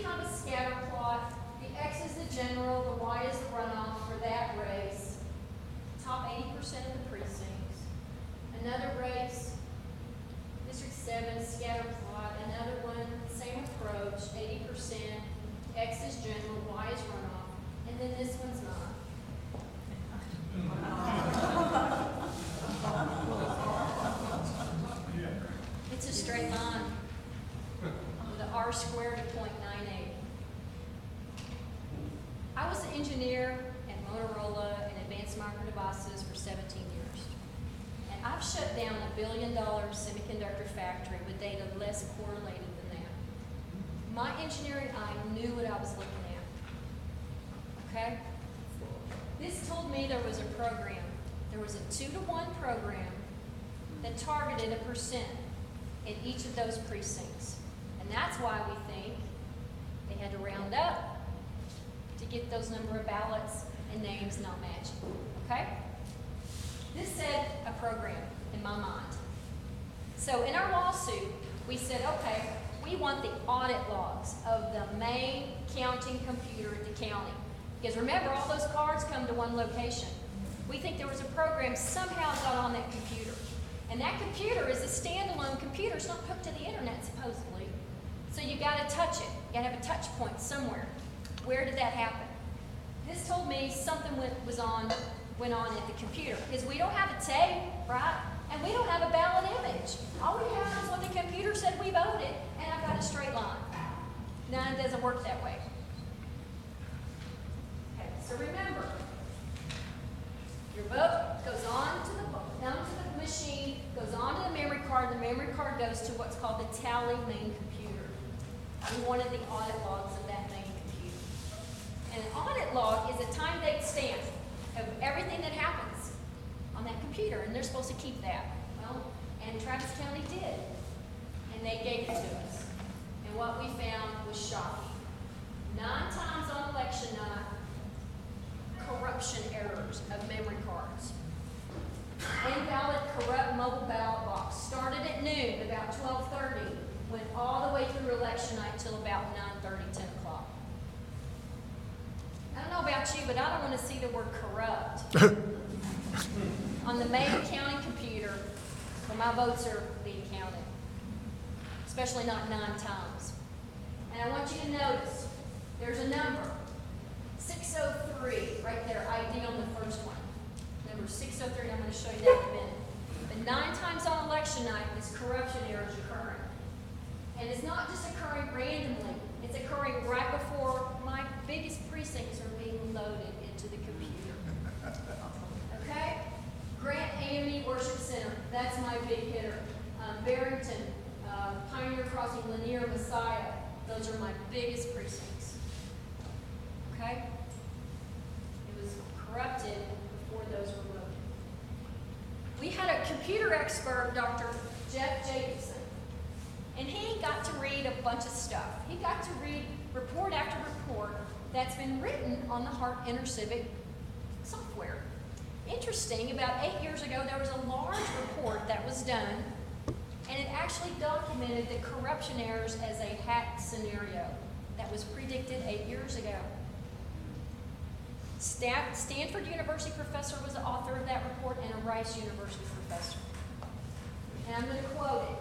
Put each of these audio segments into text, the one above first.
have a scatter plot. The X is the general, the Y is the runoff for that race. Top 80% of the precincts. Another race, District 7, scatter plot. Another one, same approach, 80%. X is general, Y is runoff. And then this one's not. It's a straight line with an R squared of 0.98. I was an engineer at Motorola and Advanced Micro Devices for 17 years. And I've shut down $1 billion semiconductor factory with data less correlated than that. My engineering eye knew what I was looking at. Okay? This told me there was a program. There was a 2-to-1 program that targeted a percent in each of those precincts. And that's why we think they had to round up to get those number of ballots and names not matching. Okay? This said a program in my mind. So in our lawsuit, we said, okay, we want the audit logs of the main counting computer at the county. Because remember, all those cards come to one location. We think there was a program somehow got on that computer. And that computer is a standalone computer. It's not hooked to the internet, supposedly. So you got to touch it. You got to have a touch point somewhere. Where did that happen? This told me something went on at the computer. Because we don't have a tape, right? And we don't have a ballot image. All we have is what the computer said we voted, and I've got a straight line. Now, it doesn't work that way. Okay, so remember, your vote goes on to the machine, goes on to the memory card. The memory card goes to what's called the tally main computer. We wanted the audit logs of that main computer. And an audit log is a time date stamp of everything that happens on that computer, and they're supposed to keep that. Well, and Travis County did, and they gave it to us. And what we found was shocking. 9 times on election night, corruption errors of memory cards. Invalid, corrupt mobile ballot box started at noon, about 12:30, went all the way through election night till about 9:30, 10 o'clock. I don't know about you, but I don't want to see the word corrupt on the main counting computer where my votes are being counted, especially not 9 times. And I want you to notice there's a number, 603, right there, ID on the first one. Number 603, and I'm going to show you that in a minute. But 9 times on election night, this corruption error is occurring. And it's not just occurring randomly. It's occurring right before my biggest precincts are being loaded into the computer. Okay? Grant AME Worship Center, that's my big hitter. Barrington, Pioneer Crossing, Lanier, Messiah, those are my biggest precincts. Okay? It was corrupted before those were loaded. We had a computer expert, Dr. Jeff Jacobson, and he got to read a bunch of stuff. He got to read report after report that's been written on the Hart InterCivic software. Interesting, about 8 years ago, there was a large report that was done, and it actually documented the corruption errors as a hack scenario that was predicted 8 years ago. Stanford University professor was the author of that report, and a Rice University professor. And I'm going to quote it.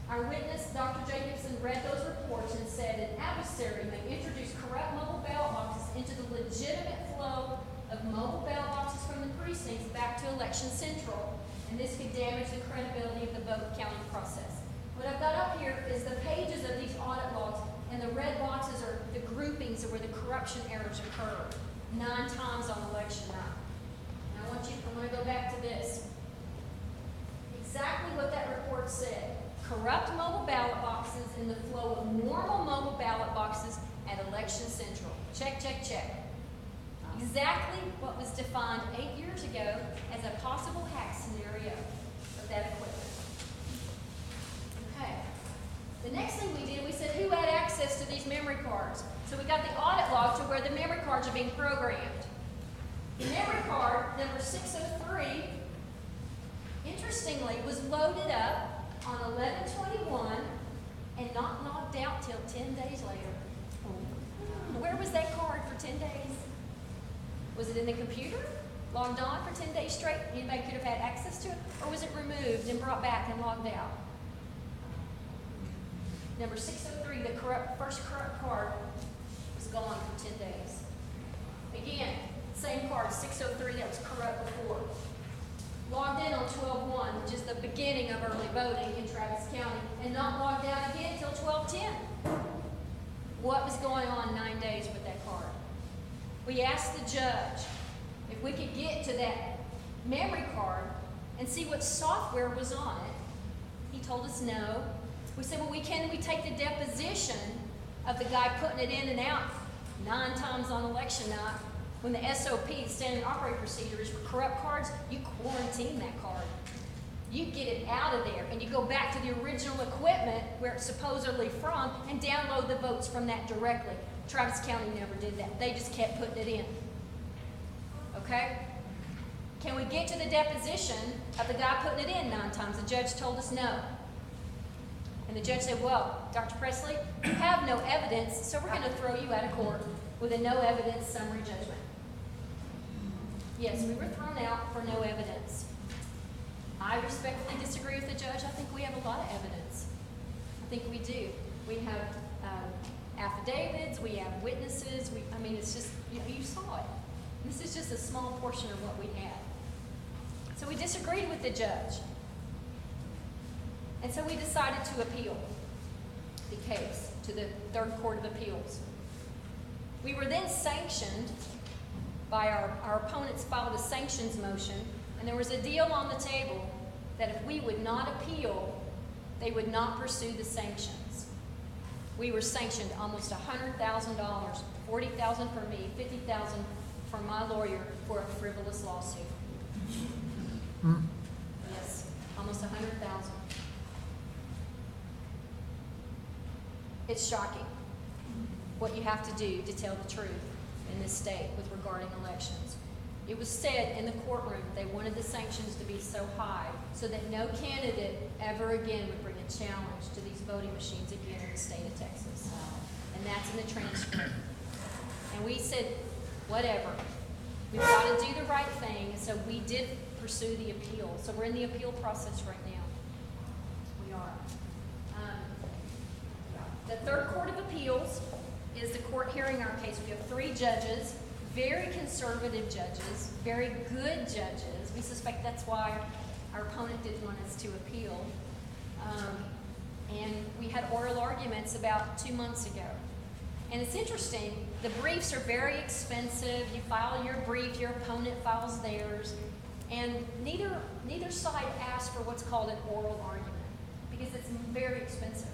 Our witness, Dr. Jacobson, read those reports and said an adversary may introduce corrupt mobile ballot boxes into the legitimate flow of mobile ballot boxes from the precincts back to Election Central, and this could damage the credibility of the vote counting process. What I've got up here is the pages of these audit logs, and the red boxes are the groupings of where the corruption errors occurred 9 times on election night. Now I'm going to go back to this. Exactly what that report said. Corrupt mobile ballot boxes in the flow of normal mobile ballot boxes at Election Central. Check, check, check. Exactly what was defined 8 years ago as a possible hack scenario of that equipment. Okay. The next thing we did, we said who had access to these memory cards. So we got the audit log to where the memory cards are being programmed. The memory card, number 603, interestingly, was loaded up on 11/21 and not logged out till 10 days later. Where was that card for 10 days? Was it in the computer? Logged on for 10 days straight? Anybody could have had access to it? Or was it removed and brought back and logged out? Number 603, the first corrupt card was gone for 10 days. Again, same card, 603, that was corrupt before. Logged in on 12/1, which is the beginning of early voting in Travis County, and not logged out again until 12/10. What was going on 9 days with that card? We asked the judge if we could get to that memory card and see what software was on it. He told us no. We said, well, we take the deposition of the guy putting it in and out 9 times on election night. When the SOP, the standard operating procedure, is for corrupt cards, you quarantine that card. You get it out of there, and you go back to the original equipment where it's supposedly from and download the votes from that directly. Travis County never did that. They just kept putting it in. Okay? Can we get to the deposition of the guy putting it in 9 times? The judge told us no. And the judge said, well, Dr. Pressley, you have no evidence, so we're going to throw you out of court with a no evidence summary judgment. Yes, we were thrown out for no evidence. I respectfully disagree with the judge. I think we have a lot of evidence. I think we do. We have affidavits, we have witnesses. It's just, you saw it. This is just a small portion of what we had. So we disagreed with the judge. And so we decided to appeal the case to the Third Court of Appeals. We were then sanctioned by our opponents filed a sanctions motion, and there was a deal on the table that if we would not appeal, they would not pursue the sanctions. We were sanctioned almost $100,000, $40,000 for me, $50,000 for my lawyer for a frivolous lawsuit. Yes, almost $100,000. It's shocking what you have to do to tell the truth in this state with regarding elections. It was said in the courtroom they wanted the sanctions to be so high so that no candidate ever again would bring a challenge to these voting machines again in the state of Texas. And that's in the transcript. And we said, whatever. We've got to do the right thing. And so we did pursue the appeal. So we're in the appeal process right now. We are. The Third Court of Appeals is the court hearing our case. We have 3 judges, very conservative judges, very good judges. We suspect that's why our opponent didn't want us to appeal. And we had oral arguments about 2 months ago. And it's interesting, the briefs are very expensive. You file your brief, your opponent files theirs. And neither side asked for what's called an oral argument because it's very expensive.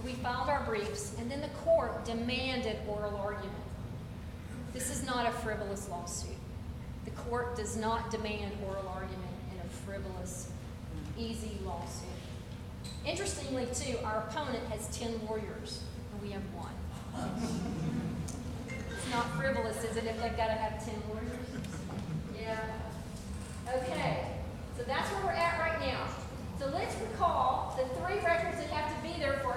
We filed our briefs, and then the court demanded oral argument. This is not a frivolous lawsuit. The court does not demand oral argument in a frivolous, easy lawsuit. Interestingly, too, our opponent has 10 lawyers, and we have 1. It's not frivolous, is it, if they've got to have 10 lawyers? Yeah. Okay, so that's where we're at right now. So let's recall the 3 records that have to be there for